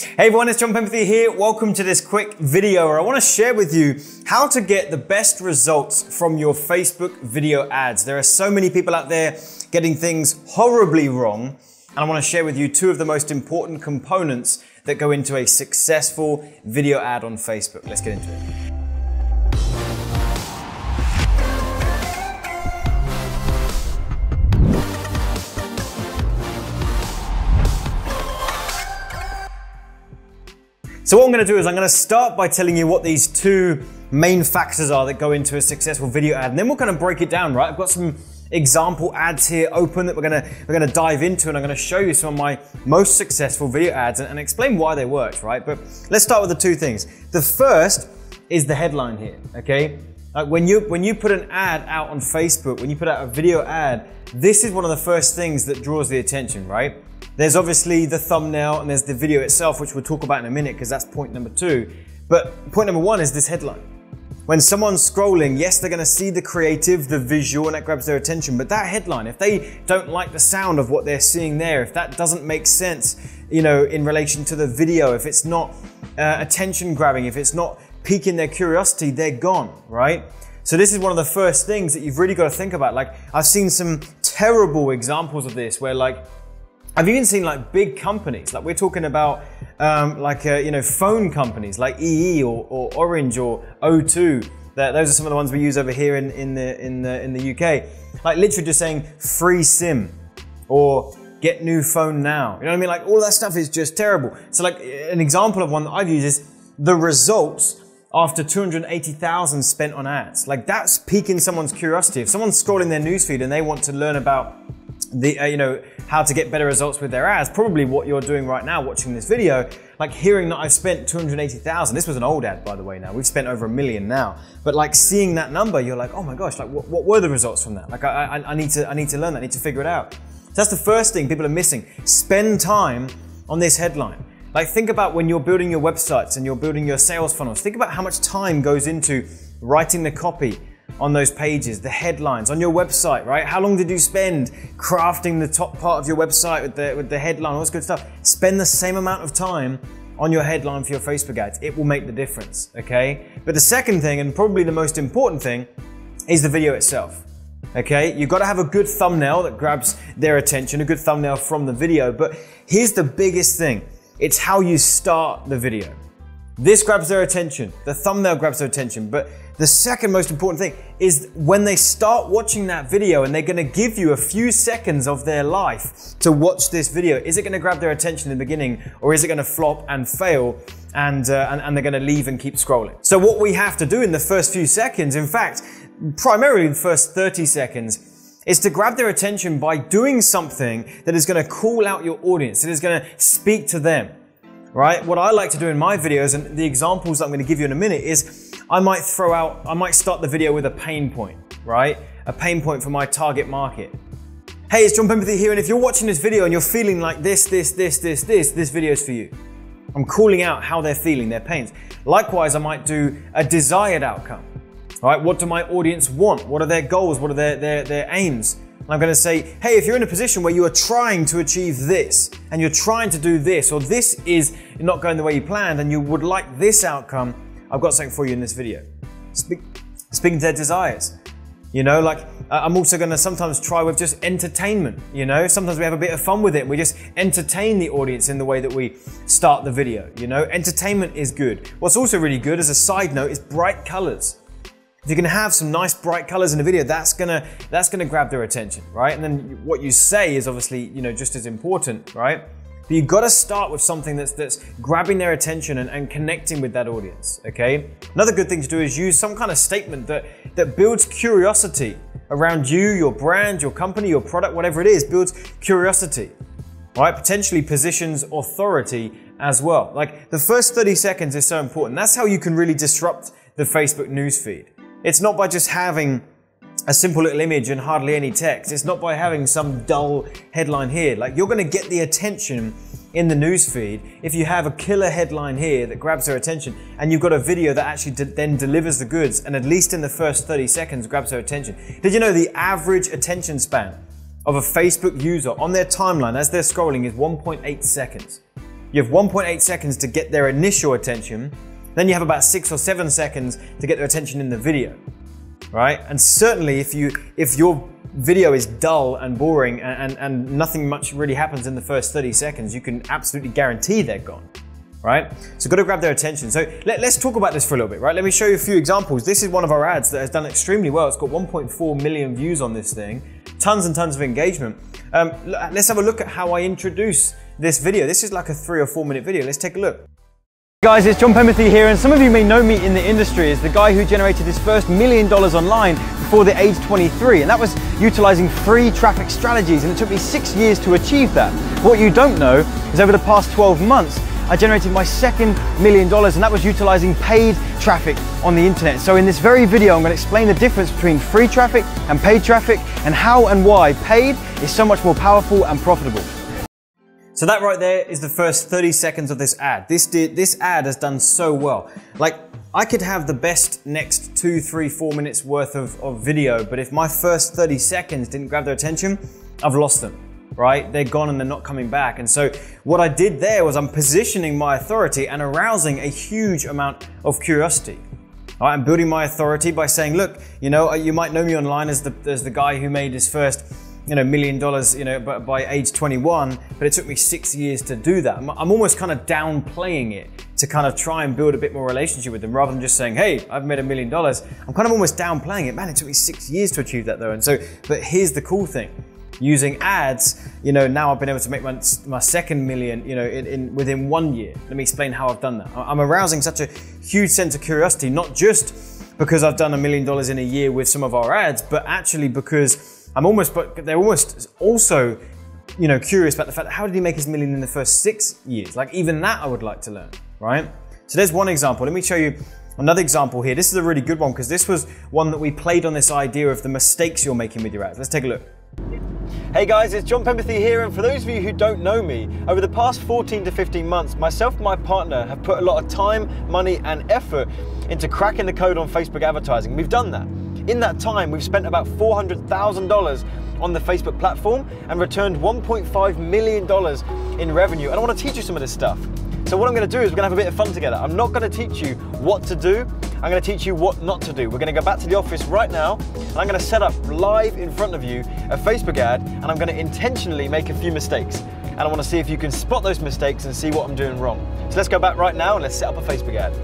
Hey everyone, it's Penberthy here. Welcome to this quick video where I want to share with you how to get the best results from your Facebook video ads. There are so many people out there getting things horribly wrong, and I want to share with you two of the most important components that go into a successful video ad on Facebook. Let's get into it. So what I'm going to do is I'm going to start by telling you what these two main factors are that go into a successful video ad, and then we'll kind of break it down, right? I've got some example ads here open that we're going to dive into, and I'm going to show you some of my most successful video ads and explain why they worked, right? But let's start with the two things. The first is the headline here, okay? Like when you put an ad out on Facebook, when you put out a video ad, this is one of the first things that draws the attention, right? There's obviously the thumbnail and there's the video itself, which we'll talk about in a minute because that's point number two. But point number one is this headline. When someone's scrolling, yes, they're going to see the creative, the visual, and that grabs their attention. But that headline, if they don't like the sound of what they're seeing there, if that doesn't make sense, you know, in relation to the video, if it's not attention grabbing, if it's not piquing their curiosity, they're gone, right? So this is one of the first things that you've really got to think about. Like, I've seen some terrible examples of this where, like, I've even seen like big companies, like we're talking about phone companies like EE or Orange or O2. Those are some of the ones we use over here in the UK. Like literally just saying free SIM or get new phone now. You know what I mean? Like all that stuff is just terrible. So like an example of one that I've used is the results after 280,000 spent on ads. Like that's piquing someone's curiosity. If someone's scrolling their newsfeed and they want to learn about the how to get better results with their ads, probably what you're doing right now watching this video, like hearing that I've spent 280,000, this was an old ad by the way now, we've spent over 1 million now, but like seeing that number, you're like, oh my gosh, like what were the results from that? Like I need to learn that, I need to figure it out. So that's the first thing people are missing. Spend time on this headline. Like think about when you're building your websites and you're building your sales funnels, think about how much time goes into writing the copy on those pages, the headlines on your website, right? How long did you spend crafting the top part of your website with the headline, all this good stuff? Spend the same amount of time on your headline for your Facebook ads. It will make the difference, okay? But the second thing, and probably the most important thing, is the video itself, okay? You've got to have a good thumbnail that grabs their attention, a good thumbnail from the video, but here's the biggest thing. It's how you start the video. This grabs their attention, the thumbnail grabs their attention, but the second most important thing is when they start watching that video and they're going to give you a few seconds of their life to watch this video, is it going to grab their attention in the beginning, or is it going to flop and fail and they're going to leave and keep scrolling? So what we have to do in the first few seconds, in fact, primarily the first 30 seconds, is to grab their attention by doing something that is going to call out your audience, that is going to speak to them. Right? What I like to do in my videos, and the examples that I'm going to give you in a minute, is I might start the video with a pain point, right? A pain point for my target market. Hey, it's Penberthy here, and if you're watching this video and you're feeling like this video is for you. I'm calling out how they're feeling, their pains. Likewise, I might do a desired outcome. Right? What do my audience want? What are their goals? What are their aims? I'm going to say, hey, if you're in a position where you are trying to achieve this and you're trying to do this, or this is not going the way you planned and you would like this outcome, I've got something for you in this video. Speaking to their desires. You know, like I'm also going to sometimes try with just entertainment. You know, sometimes we have a bit of fun with it. We just entertain the audience in the way that we start the video. You know, entertainment is good. What's also really good as a side note is bright colors. If you can have some nice bright colors in the video, that's gonna grab their attention, right? And then what you say is obviously, you know, just as important, right? But you've got to start with something that's grabbing their attention and connecting with that audience, okay? Another good thing to do is use some kind of statement that builds curiosity around you, your brand, your company, your product, whatever it is, builds curiosity, right? Potentially positions authority as well. Like the first 30 seconds is so important. That's how you can really disrupt the Facebook newsfeed. It's not by just having a simple little image and hardly any text. It's not by having some dull headline here. Like you're going to get the attention in the newsfeed if you have a killer headline here that grabs their attention, and you've got a video that actually then delivers the goods, and at least in the first 30 seconds grabs their attention. Did you know the average attention span of a Facebook user on their timeline as they're scrolling is 1.8 seconds? You have 1.8 seconds to get their initial attention. Then you have about 6 or 7 seconds to get their attention in the video, right? And certainly if your video is dull and boring and nothing much really happens in the first 30 seconds, you can absolutely guarantee they're gone, right? So got to grab their attention. So let's talk about this for a little bit, right? Let me show you a few examples. This is one of our ads that has done extremely well. It's got 1.4 million views on this thing, tons and tons of engagement. Let's have a look at how I introduce this video. This is like a 3 or 4 minute video. Let's take a look. Hey guys, it's John Penberthy here, and some of you may know me in the industry as the guy who generated his first $1 million online before the age 23, and that was utilizing free traffic strategies, and it took me 6 years to achieve that. What you don't know is over the past 12 months, I generated my second $1 million, and that was utilizing paid traffic on the internet. So in this very video, I'm going to explain the difference between free traffic and paid traffic, and how and why paid is so much more powerful and profitable. So that right there is the first 30 seconds of this ad. This ad has done so well. Like, I could have the best next 2, 3, 4 minutes worth of video, but if my first 30 seconds didn't grab their attention, I've lost them, right? They're gone and they're not coming back. And so what I did there was I'm positioning my authority and arousing a huge amount of curiosity. All right, I'm building my authority by saying, look, you know, you might know me online as the guy who made his first $1 million, by age 21, but it took me 6 years to do that. I'm almost kind of downplaying it to kind of try and build a bit more relationship with them rather than just saying, hey, I've made $1 million. I'm kind of almost downplaying it. Man, it took me 6 years to achieve that though. And so, but here's the cool thing. Using ads, now I've been able to make my second million, within 1 year. Let me explain how I've done that. I'm arousing such a huge sense of curiosity, not just because I've done $1 million in a year with some of our ads, but actually because they're almost also, curious about the fact that how did he make his million in the first 6 years? Like even that I would like to learn, right? So there's one example. Let me show you another example here. This is a really good one because this was one that we played on this idea of the mistakes you're making with your ads. Let's take a look. Hey guys, it's John Penberthy here, and for those of you who don't know me, over the past 14 to 15 months, myself and my partner have put a lot of time, money and effort into cracking the code on Facebook advertising. We've done that. In that time, we've spent about $400,000 on the Facebook platform and returned $1.5 million in revenue. And I want to teach you some of this stuff. So what I'm going to do is we're going to have a bit of fun together. I'm not going to teach you what to do. I'm going to teach you what not to do. We're going to go back to the office right now, and I'm going to set up live in front of you a Facebook ad, and I'm going to intentionally make a few mistakes. And I want to see if you can spot those mistakes and see what I'm doing wrong. So let's go back right now and let's set up a Facebook ad.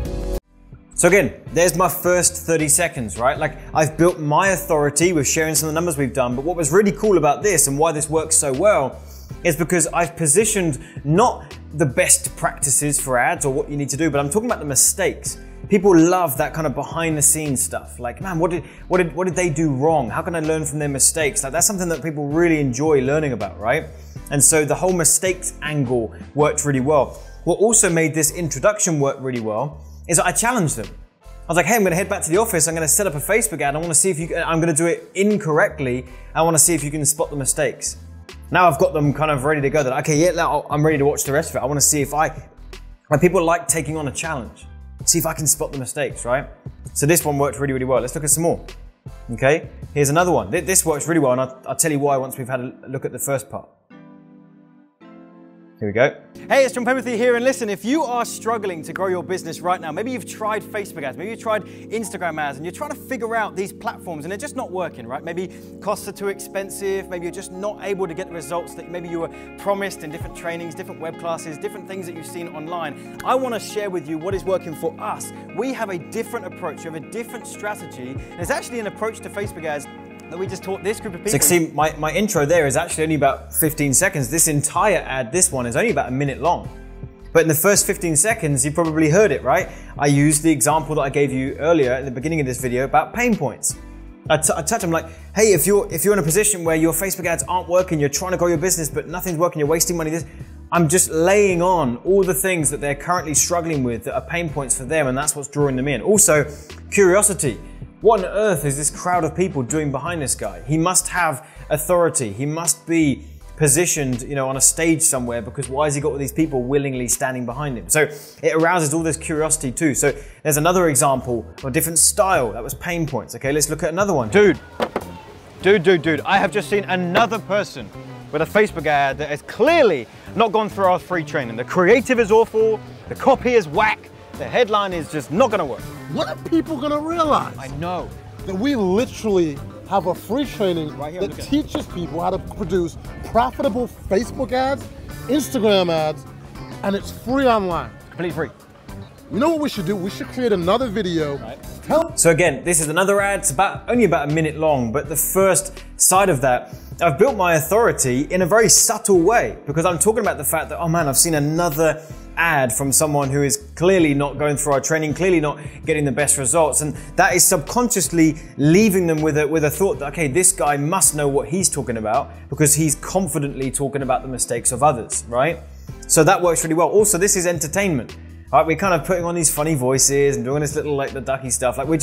So again, there's my first 30 seconds, right? Like I've built my authority with sharing some of the numbers we've done, but what was really cool about this and why this works so well is because I've positioned not the best practices for ads or what you need to do, but I'm talking about the mistakes. People love that kind of behind the scenes stuff. Like, man, what did they do wrong? How can I learn from their mistakes? Like that's something that people really enjoy learning about, right? And so the whole mistakes angle worked really well. What also made this introduction work really well is that I challenged them. I was like, hey, I'm gonna head back to the office. I'm gonna set up a Facebook ad. I wanna see if I'm gonna do it incorrectly. I wanna see if you can spot the mistakes. Now I've got them kind of ready to go. That okay, yeah, I'm ready to watch the rest of it. I wanna see if people like taking on a challenge. See if I can spot the mistakes, right? So this one worked really, really well. Let's look at some more. Okay, here's another one. This works really well, and I'll tell you why once we've had a look at the first part. Here we go. Hey, it's John Penberthy here, and listen, if you are struggling to grow your business right now, maybe you've tried Facebook ads, maybe you've tried Instagram ads, and you're trying to figure out these platforms and they're just not working, right? Maybe costs are too expensive, maybe you're just not able to get the results that maybe you were promised in different trainings, different web classes, different things that you've seen online. I want to share with you what is working for us. We have a different approach, we have a different strategy. There's actually an approach to Facebook ads that we just taught this group of people. So see, my intro there is actually only about 15 seconds. This entire ad, this one, is only about a minute long. But in the first 15 seconds, you probably heard it, right? I used the example that I gave you earlier at the beginning of this video about pain points. I touch them like, hey, if you're in a position where your Facebook ads aren't working, you're trying to grow your business, but nothing's working, you're wasting money, I'm just laying on all the things that they're currently struggling with that are pain points for them, and that's what's drawing them in. Also, curiosity. What on earth is this crowd of people doing behind this guy? He must have authority. He must be positioned, on a stage somewhere, because why has he got all these people willingly standing behind him? So it arouses all this curiosity too. So there's another example of a different style. That was pain points. Okay, let's look at another one. Dude, I have just seen another person with a Facebook ad that has clearly not gone through our free training. The creative is awful, the copy is whack, the headline is just not gonna work. What are people gonna realize? I know. That we literally have a free training that teaches people how to produce profitable Facebook ads, Instagram ads, and it's free online. Completely free. You know what we should do? We should create another video. Right. So again, this is another ad. It's only about a minute long, but the first side of that, I've built my authority in a very subtle way because I'm talking about the fact that, oh man, I've seen another ad from someone who is clearly not going through our training, clearly not getting the best results. And that is subconsciously leaving them with a thought that, okay, this guy must know what he's talking about because he's confidently talking about the mistakes of others, right? So that works really well. Also, this is entertainment. Right, we're kind of putting on these funny voices and doing this little like the ducky stuff. Like we're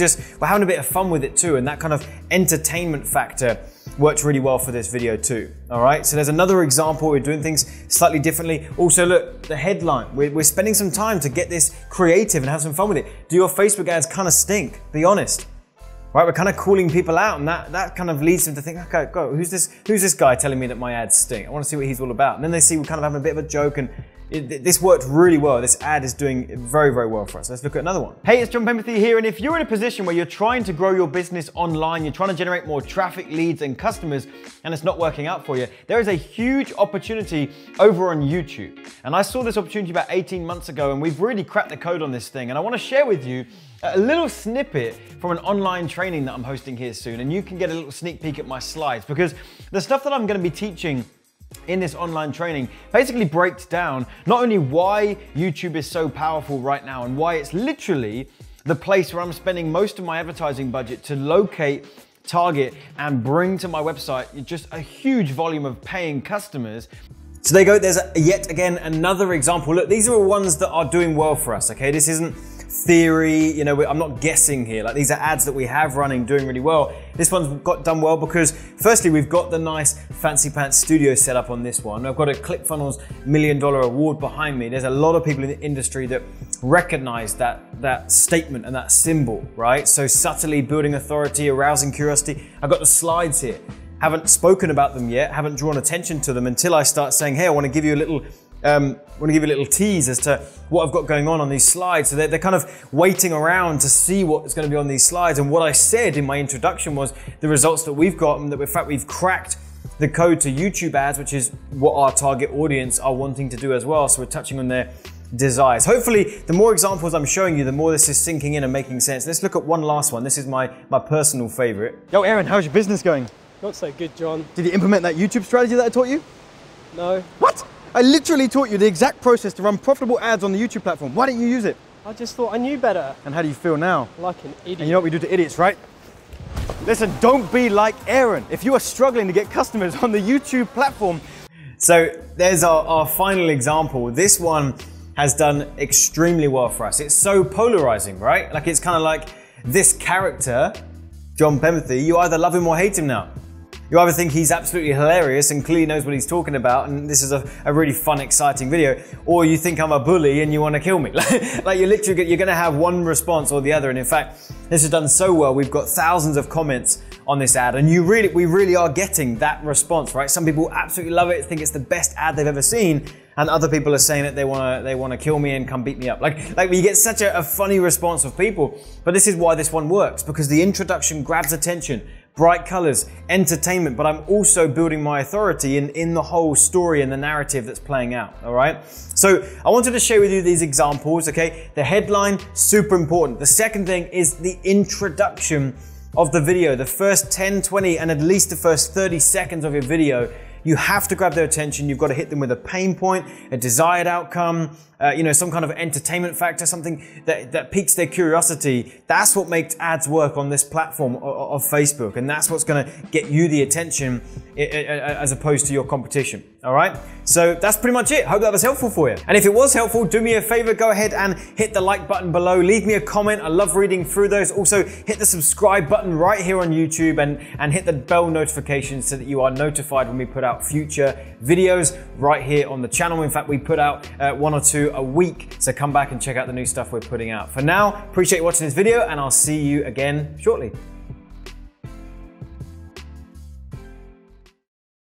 having a bit of fun with it too. And that kind of entertainment factor works really well for this video too. All right, so there's another example. We're doing things slightly differently. Also look, the headline, we're spending some time to get this creative and have some fun with it. Do your Facebook ads kind of stink? Be honest. Right, we're kind of calling people out and that kind of leads them to think, okay, go, who's this guy telling me that my ads stink? I want to see what he's all about. And then they see we're kind of having a bit of a joke and this worked really well. This ad is doing very, very well for us. Let's look at another one. Hey, it's John Penberthy here. And if you're in a position where you're trying to grow your business online, you're trying to generate more traffic, leads, and customers, and it's not working out for you, there is a huge opportunity over on YouTube. And I saw this opportunity about 18 months ago, and we've really cracked the code on this thing. And I want to share with you a little snippet from an online training that I'm hosting here soon. And you can get a little sneak peek at my slides because the stuff that I'm going to be teaching in this online training basically breaks down not only why YouTube is so powerful right now and why it's literally the place where I'm spending most of my advertising budget to locate, target, and bring to my website just a huge volume of paying customers. So there you go, there's yet again another example. Look, these are all ones that are doing well for us, okay? This isn't theory, you know, I'm not guessing here. Like these are ads that we have running, doing really well. This one's got done well because firstly, we've got the nice fancy pants studio set up on this one. I've got a ClickFunnels $1 Million award behind me. There's a lot of people in the industry that recognize that statement and that symbol, right? So subtly building authority, arousing curiosity. I've got the slides here. Haven't spoken about them yet, haven't drawn attention to them until I start saying, hey, I want to give you a little tease as to what I've got going on these slides. So they're kind of waiting around to see what's going to be on these slides. And what I said in my introduction was the results that we've got and that in fact we've cracked the code to YouTube ads, which is what our target audience are wanting to do as well. So we're touching on their desires. Hopefully, the more examples I'm showing you, the more this is sinking in and making sense. Let's look at one last one. This is my personal favorite. Yo, Aaron, how's your business going? Not so good, John. Did you implement that YouTube strategy that I taught you? No. What? I literally taught you the exact process to run profitable ads on the YouTube platform. Why didn't you use it? I just thought I knew better. And how do you feel now? Like an idiot. And you know what we do to idiots, right? Listen, don't be like Aaron. If you are struggling to get customers on the YouTube platform. So there's our final example. This one has done extremely well for us. It's so polarizing, right? Like it's kind of like this character, John Penberthy, you either love him or hate him now. You either think he's absolutely hilarious and clearly knows what he's talking about and this is a really fun, exciting video, or you think I'm a bully and you want to kill me. Like you're going to have one response or the other. And in fact, this has done so well. We've got thousands of comments on this ad and we really are getting that response, right? Some people absolutely love it, think it's the best ad they've ever seen. And other people are saying that they want to kill me and come beat me up. Like you get such a funny response of people. But this is why this one works, because the introduction grabs attention. Bright colors, entertainment, but I'm also building my authority in the whole story and the narrative that's playing out, all right? So I wanted to share with you these examples, okay? The headline, super important. The second thing is the introduction of the video. The first 10, 20, and at least the first 30 seconds of your video, you have to grab their attention. You've got to hit them with a pain point, a desired outcome, some kind of entertainment factor, something that piques their curiosity. That's what makes ads work on this platform of Facebook. And that's what's going to get you the attention as opposed to your competition. All right. So that's pretty much it. Hope that was helpful for you. And if it was helpful, do me a favor, go ahead and hit the like button below. Leave me a comment. I love reading through those. Also hit the subscribe button right here on YouTube and hit the bell notification so that you are notified when we put out future videos right here on the channel. In fact, we put out 1 or 2 a week. So come back and check out the new stuff we're putting out. For now, appreciate you watching this video and I'll see you again shortly.